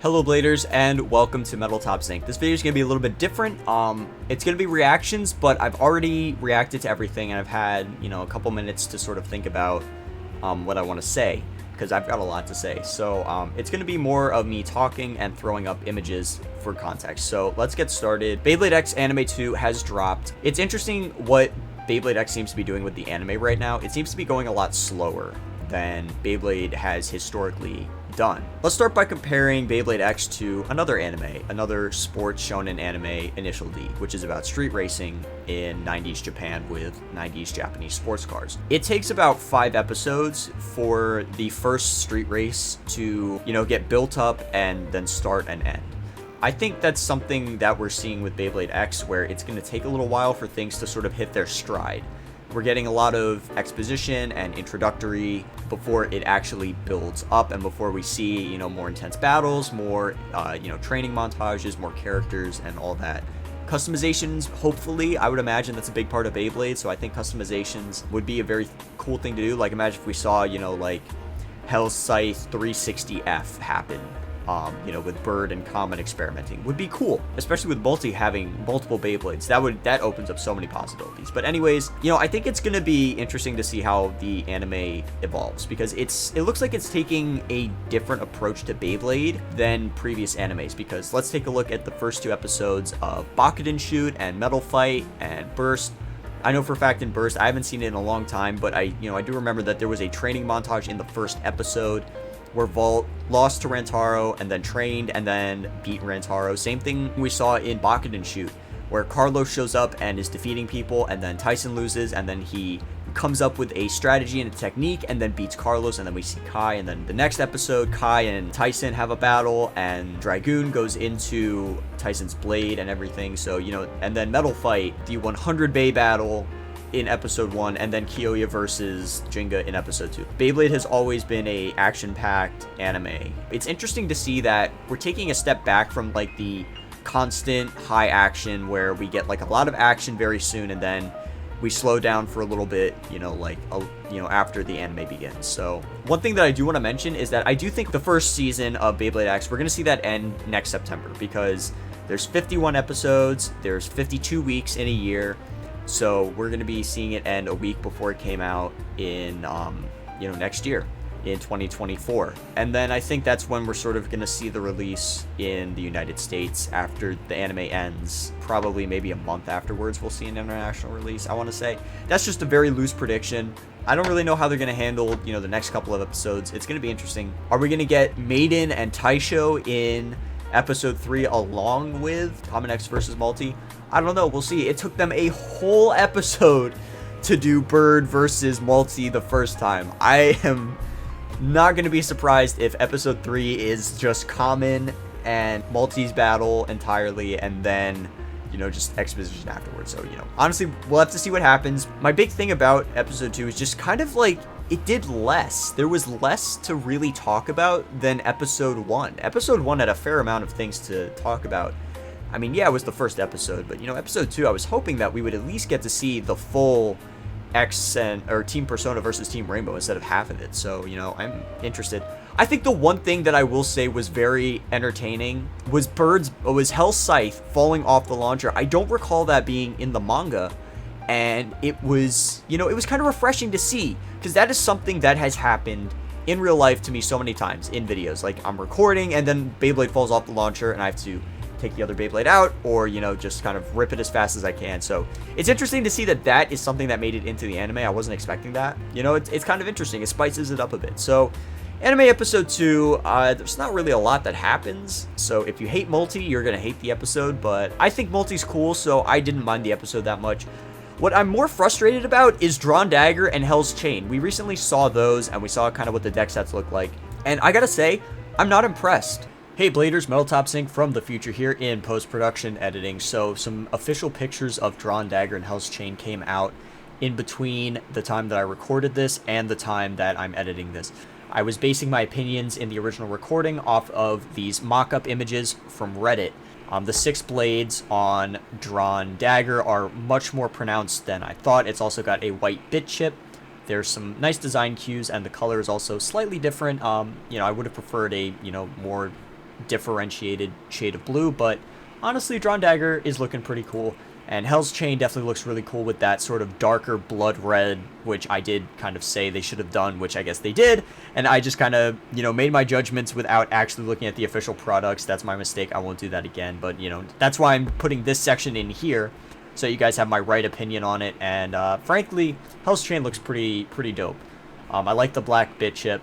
Hello Bladers, and welcome to Metal Top Sync. This video is going to be a little bit different. It's going to be reactions, but I've already reacted to everything, and I've had, a couple minutes to sort of think about what I want to say, because I've got a lot to say. So it's going to be more of me talking and throwing up images for context. So let's get started. Beyblade X Anime 2 has dropped. It's interesting what Beyblade X seems to be doing with the anime right now. It seems to be going a lot slower than Beyblade has historically done. Let's start by comparing Beyblade X to another anime, another sports shonen anime, Initial D, which is about street racing in 90s Japan with 90s Japanese sports cars. It takes about 5 episodes for the first street race to, get built up and then start and end. I think that's something that we're seeing with Beyblade X, where it's going to take a little while for things to sort of hit their stride. We're getting a lot of exposition and introductory before it actually builds up, and before we see, more intense battles, more, training montages, more characters, and all that. Customizations, hopefully, I would imagine that's a big part of Beyblade, so I think customizations would be a very cool thing to do. Like, imagine if we saw, like Hell's Scythe 360F happen. With Bird and Comet experimenting would be cool, especially with Multi having multiple Beyblades. That opens up so many possibilities. But anyways, I think it's gonna be interesting to see how the anime evolves, because it looks like it's taking a different approach to Beyblade than previous animes. Because let's take a look at the first 2 episodes of Bakuden Shoot and Metal Fight and Burst. I know for a fact in Burst, I haven't seen it in a long time, but I do remember that there was a training montage in the first episode where Vault lost to Rantaro and then trained and then beat Rantaro. Same thing we saw in Bakuden Shoot, where Carlos shows up and is defeating people, and then Tyson loses, and then he comes up with a strategy and a technique and then beats Carlos, and then we see Kai. And then the next episode, Kai and Tyson have a battle, and Dragoon goes into Tyson's blade and everything. So, and then Metal Fight, the 100 Bay battle in episode 1, and then Kiyoya versus Jinga in episode 2. Beyblade has always been a action-packed anime. It's interesting to see that we're taking a step back from like the constant high action, where we get like a lot of action very soon, and then we slow down for a little bit, after the anime begins. So one thing that I do want to mention is that I do think the first season of Beyblade X, we're going to see that end next September, because there's 51 episodes, there's 52 weeks in a year. So we're going to be seeing it end a week before it came out in, next year, in 2024. And then I think that's when we're sort of going to see the release in the United States after the anime ends. Probably maybe a month afterwards, we'll see an international release, I want to say. That's just a very loose prediction. I don't really know how they're going to handle, the next couple of episodes. It's going to be interesting. Are we going to get Maiden and Taisho in episode 3 along with Common X versus Multi? I don't know, we'll see. It took them a whole episode to do Bird versus Multi the first time. I am not going to be surprised if episode 3 is just Common and Multi's battle entirely, and then, just exposition afterwards. So, honestly, we'll have to see what happens. My big thing about episode 2 is just kind of like, it did less. There was less to really talk about than episode 1. Episode 1 had a fair amount of things to talk about. I mean, yeah, it was the first episode, but, episode 2, I was hoping that we would at least get to see the full X or Team Persona versus Team Rainbow instead of half of it. So, I'm interested. I think the one thing that I will say was very entertaining was Hell's Scythe falling off the launcher. I don't recall that being in the manga, and it was, it was kind of refreshing to see, because that is something that has happened in real life to me so many times in videos. Like, I'm recording, and then Beyblade falls off the launcher, and I have to take the other Beyblade out, or, just kind of rip it as fast as I can. So it's interesting to see that is something that made it into the anime. I wasn't expecting that. It's kind of interesting. It spices it up a bit. So anime episode 2, there's not really a lot that happens. So if you hate Multi, you're going to hate the episode, but I think Multi's cool, so I didn't mind the episode that much. What I'm more frustrated about is Dran, Dagger, and Hell's Chain. We recently saw those, and we saw kind of what the deck sets look like. And I gotta say, I'm not impressed. Hey Bladers, Metal Top Sync from the future here in post-production editing. So some official pictures of Dran, Dagger, and Hell's Chain came out in between the time that I recorded this and the time that I'm editing this. I was basing my opinions in the original recording off of these mock-up images from Reddit. The 6 blades on Dran Dagger are much more pronounced than I thought. It's also got a white bit chip. There's some nice design cues, and the color is also slightly different. I would have preferred a, more differentiated shade of blue, but honestly, Dran Dagger is looking pretty cool. And Hell's Chain definitely looks really cool with that sort of darker blood red, which I did kind of say they should have done, which I guess they did. And I just kind of, made my judgments without actually looking at the official products. That's my mistake. I won't do that again. But, that's why I'm putting this section in here, so you guys have my right opinion on it. And frankly, Hell's Chain looks pretty dope. I like the black bit chip.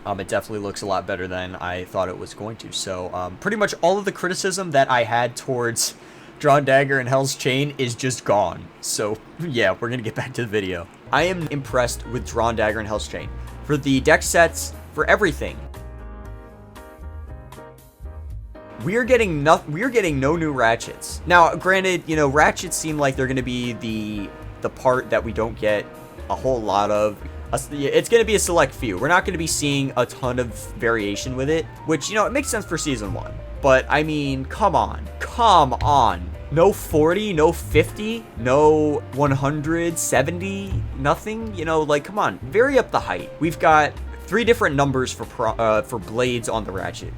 It definitely looks a lot better than I thought it was going to. So pretty much all of the criticism that I had towards Dran Dagger and Hell's Chain is just gone. So yeah, we're gonna get back to the video. I am impressed with Dran Dagger and Hell's Chain. For the deck sets, for everything. We are getting no new ratchets. Now, granted, ratchets seem like they're gonna be the part that we don't get a whole lot of. It's going to be a select few. We're not going to be seeing a ton of variation with it, which, it makes sense for Season 1. But, I mean, come on. Come on. No 40, no 50, no 170, nothing. Come on. Vary up the height. We've got 3 different numbers for blades on the ratchet.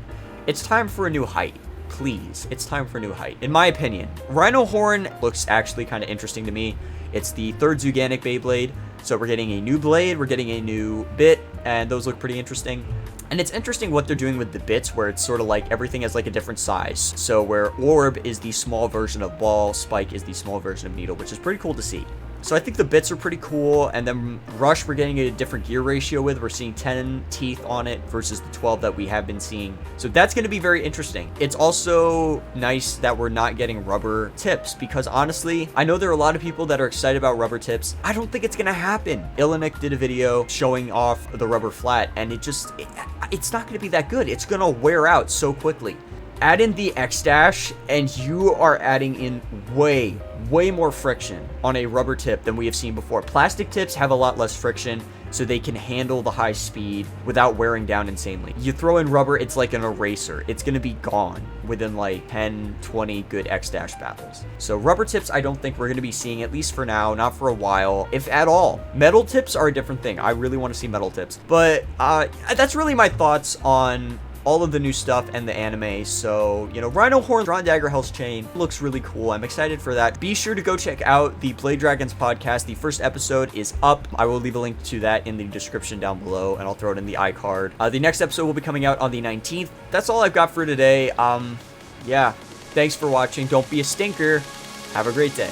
It's time for a new height. Please. It's time for a new height. In my opinion, Rhino Horn looks actually kind of interesting to me. It's the 3rd Zuganic Beyblade. So we're getting a new blade, we're getting a new bit, and those look pretty interesting. And it's interesting what they're doing with the bits, where it's sort of like everything has like a different size. So where Orb is the small version of Ball, Spike is the small version of Needle, which is pretty cool to see. So I think the bits are pretty cool, and then Rush we're getting a different gear ratio with. We're seeing 10 teeth on it versus the 12 that we have been seeing. So that's going to be very interesting. It's also nice that we're not getting rubber tips, because honestly, I know there are a lot of people that are excited about rubber tips. I don't think it's going to happen. Illinic did a video showing off the rubber flat, and it's not going to be that good. It's going to wear out so quickly. Add in the X-Dash, and you are adding in way more friction on a rubber tip than we have seen before. Plastic tips have a lot less friction, so they can handle the high speed without wearing down insanely. You throw in rubber, it's like an eraser. It's going to be gone within like 10, 20 good X-Dash battles. So rubber tips, I don't think we're going to be seeing, at least for now, not for a while, if at all. Metal tips are a different thing. I really want to see metal tips. But that's really my thoughts on all of the new stuff and the anime. So, Rhino Horn, Dran Dagger, Hell's Chain looks really cool. I'm excited for that. Be sure to go check out the Blade Dragons podcast. The first episode is up. I will leave a link to that in the description down below, and I'll throw it in the iCard. The next episode will be coming out on the 19th. That's all I've got for today. Yeah, thanks for watching. Don't be a stinker. Have a great day.